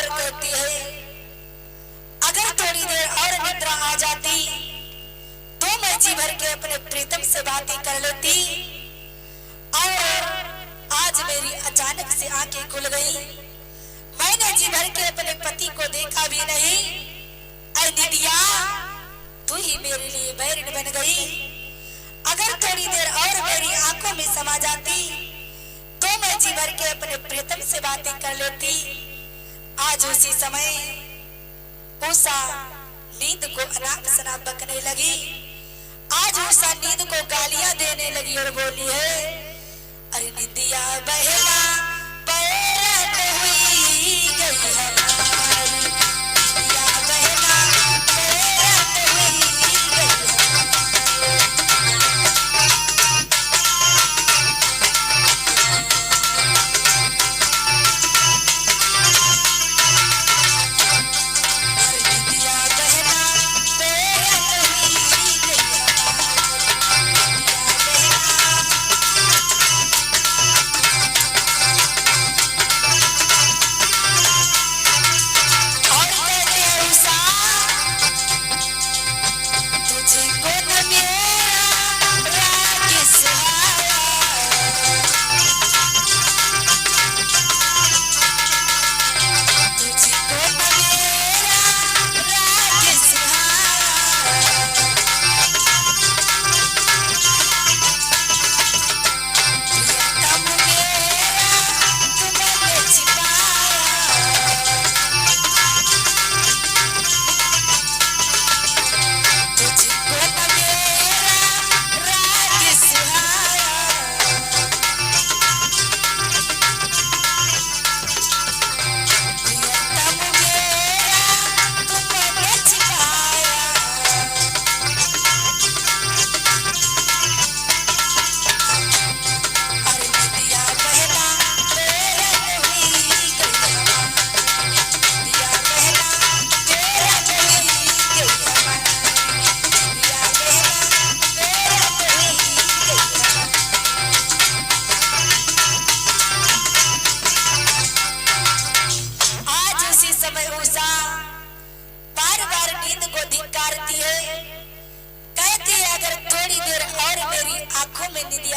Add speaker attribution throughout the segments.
Speaker 1: और कहती है, अगर थोड़ी देर और निद्रा आ जाती तो मैं जी भर के अपने प्रीतम से बातें कर लेती। और आज मेरी अचानक से आंखें खुल गई, मैंने जी भर के अपने पति को देखा भी नहीं। ऐ निदिया, तू ही मेरे लिए बैरिन बन गई। अगर थोड़ी देर और मेरी आंखों में समा जाती तो मैं जी भर के अपने प्रीतम से बातें कर लेती। आज उसी समय उषा नींद को अनाप शनाप बकने लगी। आज उषा नींद को गालियां देने लगी और बोली है, अरे निदिया बहना पैरत हुई गई हमारी, निदिया बहना पैरत हुई गई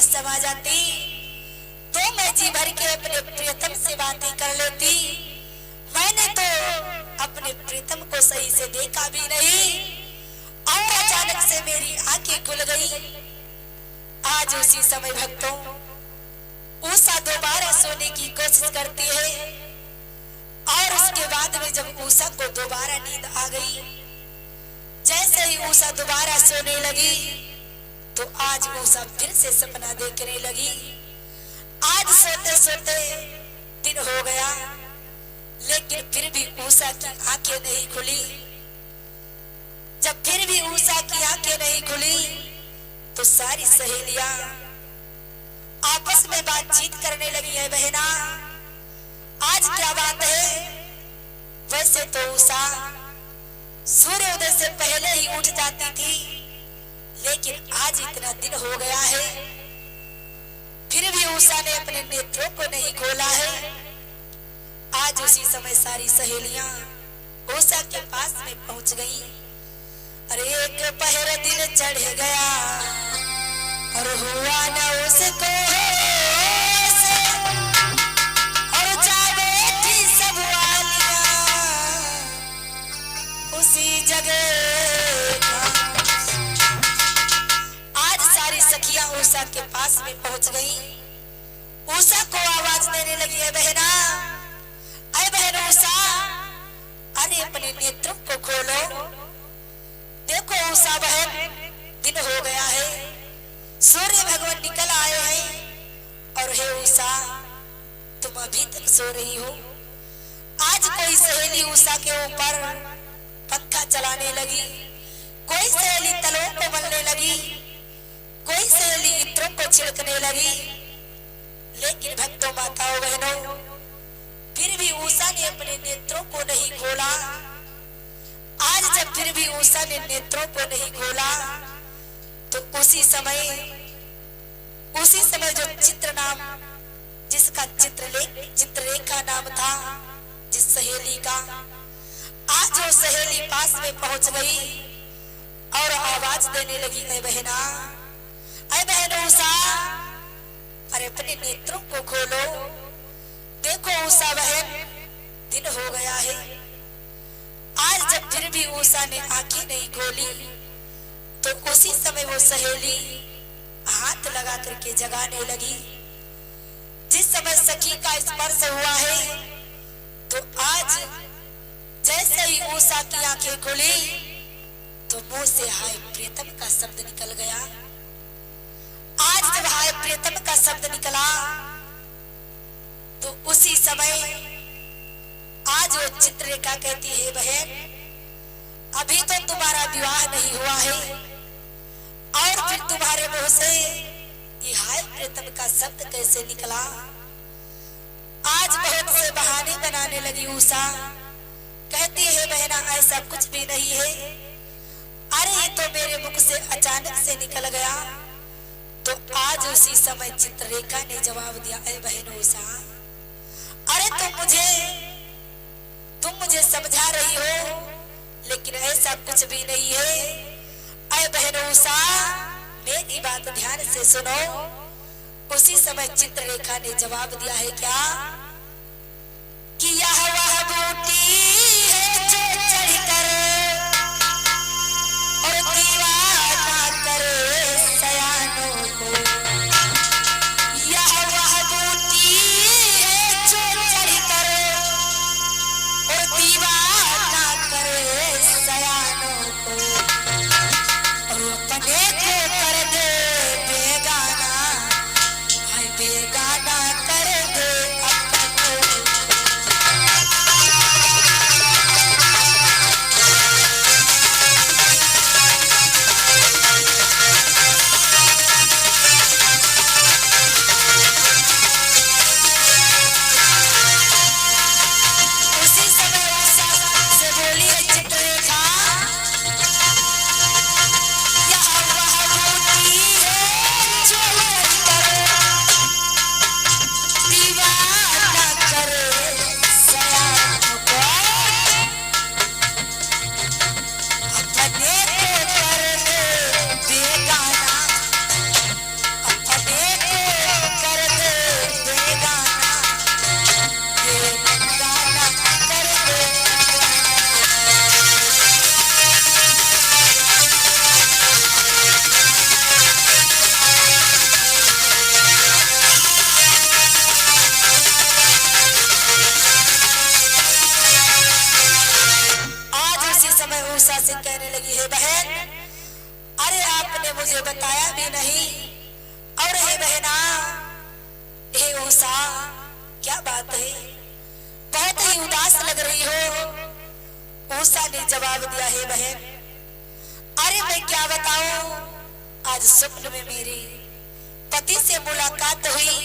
Speaker 1: समा जाती तो मैं जी भर के अपने प्रियतम से बातें कर लेती। मैंने तो अपने प्रीतम को सही से देखा भी नहीं और अचानक से मेरी आंखें खुल गई। आज उसी समय भक्तों उषा दोबारा सोने की कोशिश करती है और उसके बाद में जब उषा को दोबारा नींद आ गई, जैसे ही उषा दोबारा सोने लगी तो आज उषा फिर से सपना देखने लगी। आज सोते सोते दिन हो गया लेकिन फिर भी उषा की आंखें नहीं खुली। जब फिर भी उषा की आंखें नहीं खुली तो सारी सहेलियां आपस में बातचीत करने लगी है, बहना आज क्या बात है। वैसे तो उषा सूर्योदय से पहले ही उठ जाती थी लेकिन आज इतना दिन हो गया है फिर भी उषा ने अपने नेत्रों को नहीं खोला है। आज उसी समय सारी सहेलियां उषा के पास में पहुंच गई। अरे एक पहर दिन चढ़ गया और हुआ न उसको और जा बैठी सब वालियां उसी जगह। आज सारी सखियां उषा के पास में पहुंच गई। उषा को आवाज देने लगी है, बहना अरे बहन उषा, अरे अपने नेत्रों को खोलो। देखो उषा बहन, दिन हो गया है, सूर्य भगवान निकल आए हैं और हे उषा तुम अभी तक सो रही हो। आज कोई सहेली उषा के ऊपर पंखा चलाने लगी, कोई सहेली तलों को मलने लगी, कोई सहेली इत्रों को छिड़कने लगी। लेकिन भक्तों माताओं बहनों फिर भी उषा ने अपने नेत्रों को नहीं खोला। आज जब फिर भी उषा ने नेत्रों को नहीं खोला तो उसी समय जो चित्र नाम जिसका चित्रलेखा नाम था, जिस सहेली का। आज वो सहेली पास में पहुंच गई और आवाज देने लगी, ऐ बहना, ऐ बहन उषा, अरे अपने नेत्रों को खोलो, देखो उषा बहन, दिन हो गया है। आज जब फिर भी उषा ने आंखें नहीं खोली तो उसी समय वो सहेली हाथ लगा करके जगाने लगी। जिस समय सखी का स्पर्श हुआ है तो आज जैसे ही उषा की आंखें खुली तो मुंह से हाय प्रियतम का शब्द निकल गया। आज जब हाय प्रियतम का शब्द निकला तो उसी समय आज वो चित्ररेखा कहती है, बहन अभी तो तुम्हारा विवाह नहीं हुआ है और फिर तुम्हारे मुंह से ये हाय प्रियतम का शब्द कैसे निकला। आज बहुत से बहाने बनाने लगी उषा, कहती है बहना ऐसा कुछ भी नहीं है, अरे ये तो मेरे मुख से अचानक से निकल गया। तो आज उसी समय चित्ररेखा ने जवाब दिया, ऐ बहन उषा, अरे तुम मुझे समझा रही हो लेकिन ऐसा कुछ भी नहीं है। ऐ बहन उषा, मेरी बात ध्यान से सुनो। उसी समय चित्ररेखा ने जवाब दिया है क्या कि यह वह बूटी है जो चढ़कर और दीवाना करे सयानों को। यह वह बूटी है जो चढ़कर और दीवाना करे सयानों को और अपने को कर दे बेगाना, हाय बेगाना कर दे अपने को। उसी समय उषा से बोली है चित्ररेखा, यह वह बूटी है जो दीवाना करे सयानों को, अपने को कर दे बेगाना, अपने को कर दे बेगाना, बेगाना कर दे। आज उसी समय उषा से कहने लगी है, बहन अरे आपने मुझे बताया भी नहीं, और हे बहना, हे उषा, क्या बात है, बहुत ही उदास लग रही हो। उषा ने जवाब दिया है, बहन अरे मैं क्या बताऊं, आज स्वप्न में मेरी पति से मुलाकात हुई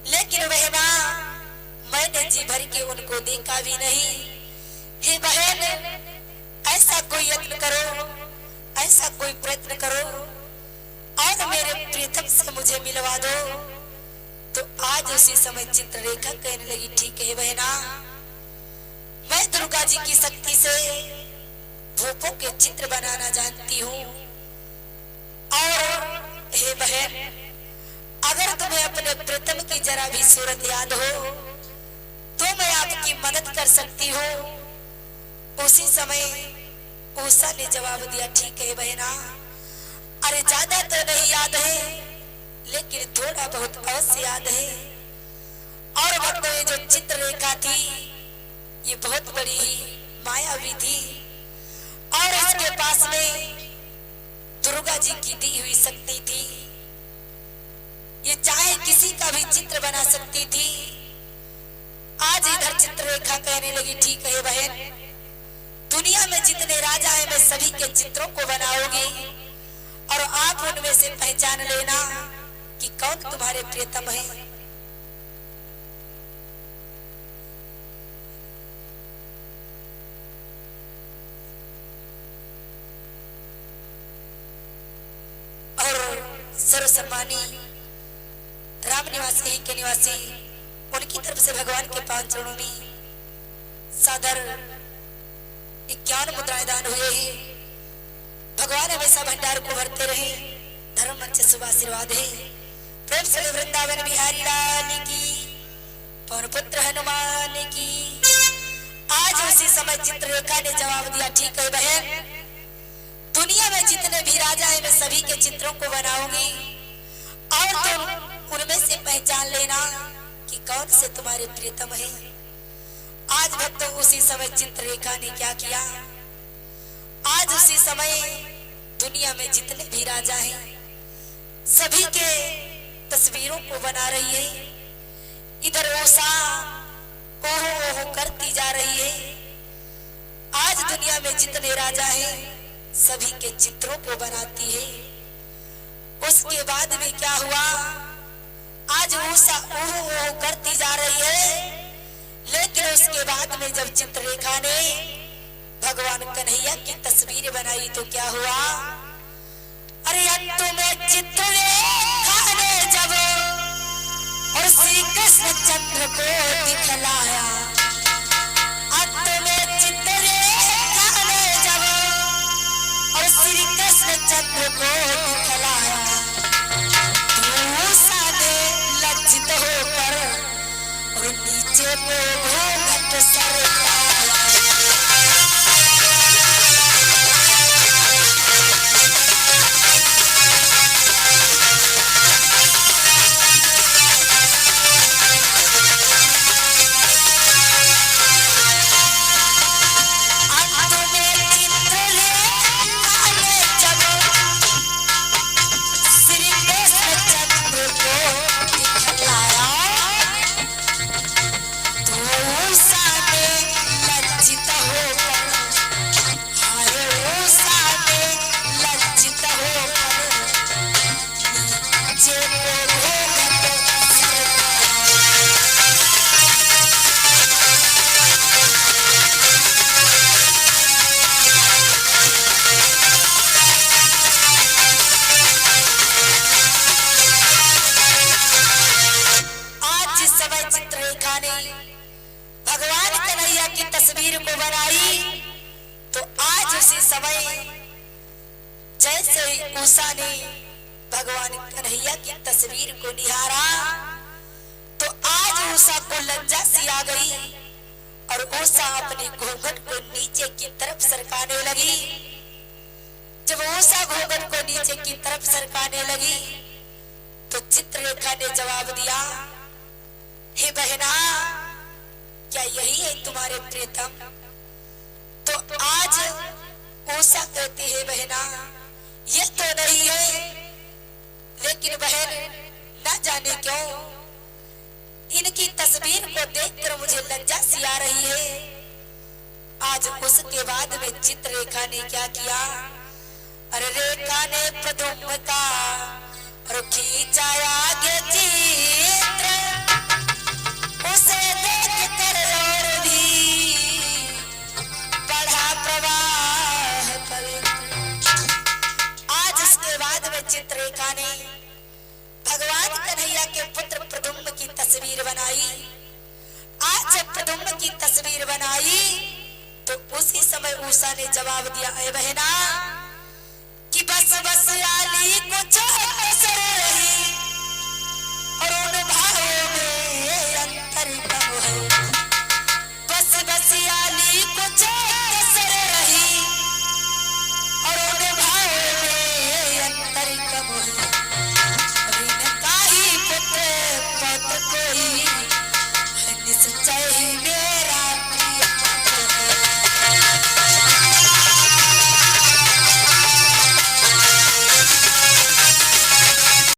Speaker 1: लेकिन बहना मैंने जी भर के उनको देखा भी नहीं। हे बहन ऐसा कोई यत्न करो, ऐसा कोई प्रयत्न करो और मेरे प्रियतम से मुझे मिलवा दो। तो आज उसी समय चित्ररेखा कहने लगी, ठीक है बहना, मैं दुर्गा जी की शक्ति से भूपों के चित्र बनाना जानती हूँ और हे बहन अगर तुम्हें अपने प्रियतम की जरा भी सूरत याद हो तो मैं आपकी मदद कर सकती हूँ। उसी समय उषा ने जवाब दिया, ठीक है बहना, अरे ज्यादा तो नहीं याद है लेकिन थोड़ा बहुत अवश्य याद है। और मतलब ये जो चित्ररेखा थी ये बहुत बड़ी ही मायावी थी और इसके पास में दुर्गा जी की दी हुई शक्ति थी। ये चाहे किसी का भी चित्र बना सकती थी। आज इधर चित्ररेखा कहने लगी, ठीक है बहन, दुनिया में जितने राजा हैं मैं सभी के चित्रों को बनाऊंगी और आप उनमें से पहचान लेना कि कौन तुम्हारे प्रियतम है। और सर्वसम्मानी राम निवासी के निवासी उनकी तरफ से भगवान के पांच चरणों में सादर 51 मुद्राएं दान हुए हैं। भगवान हमेशा भंडार को भरते रहे। धर्म मंच शुभ आशीर्वाद है। प्रेम से वृंदावन बिहारी लाल की, पवन पुत्र हनुमान की। आज उसी समय चित्ररेखा ने जवाब दिया, ठीक है बहन, दुनिया में जितने भी राजा हैं मैं सभी के चित्रों को बनाऊंगी और तुम उनमें से पहचान लेना कि कौन से तुम्हारे प्रियतम है। आज भक्तों उसी समय चित्ररेखा ने क्या किया, आज उसी समय दुनिया में जितने भी राजा हैं सभी के तस्वीरों को बना रही है। इधर ओसा ओहो ओहो करती जा रही है। आज दुनिया में जितने राजा हैं सभी के चित्रों को बनाती है। उसके बाद में क्या हुआ, आज ओसा ओहो ओहो करती जा रही है, लेकिन उसके बाद में जब चित्ररेखा ने भगवान कन्हैया की तस्वीर बनाई तो क्या हुआ, अरे अंत में चित्ररेखा ने जब और श्री कृष्ण चंद्र को दिखलाया, अंत में चित्ररेखा ने जब और श्री कृष्ण चंद्र को दिखलाया, मूसा ने लज्जित होकर और नीचे को घूंघट सरकाया। भगवान कन्हैया की तस्वीर को बनाई तो आज उसी समय जैसे उषा ने भगवान कन्हैया की तस्वीर को निहारा तो आज उषा को लज्जा सी आ गई और उषा अपने घूंघट को नीचे की तरफ सरकाने लगी। जब उषा घूंघट को नीचे की तरफ सरकाने लगी तो चित्ररेखा ने जवाब दिया, हे बहना, क्या यही है तुम्हारे प्रियतम? तो आज उषा कहती है, बहना ये तो नहीं है, लेकिन बहन ना जाने क्यों इनकी तस्वीर को देखकर मुझे लज्जा सी आ रही है। आज उसके बाद में चित्ररेखा ने क्या किया, अरे रेखा ने पदुम का और खींचा आगे चित्र, उसे देख कर और भी बढ़ा प्रवाह पवित्र। आज इसके बाद में चित्ररेखा ने भगवान कन्हैया के पुत्र प्रद्युम्न की तस्वीर बनाई। आज जब प्रद्युम्न की तस्वीर बनाई तो उसी समय उषा ने जवाब दिया, ए बहना कि बस बस आली कुछ असर रही और उन भावों में अंतर कम है। बस बस आली कुछ असर रही और उन भावों में अंतर कम है।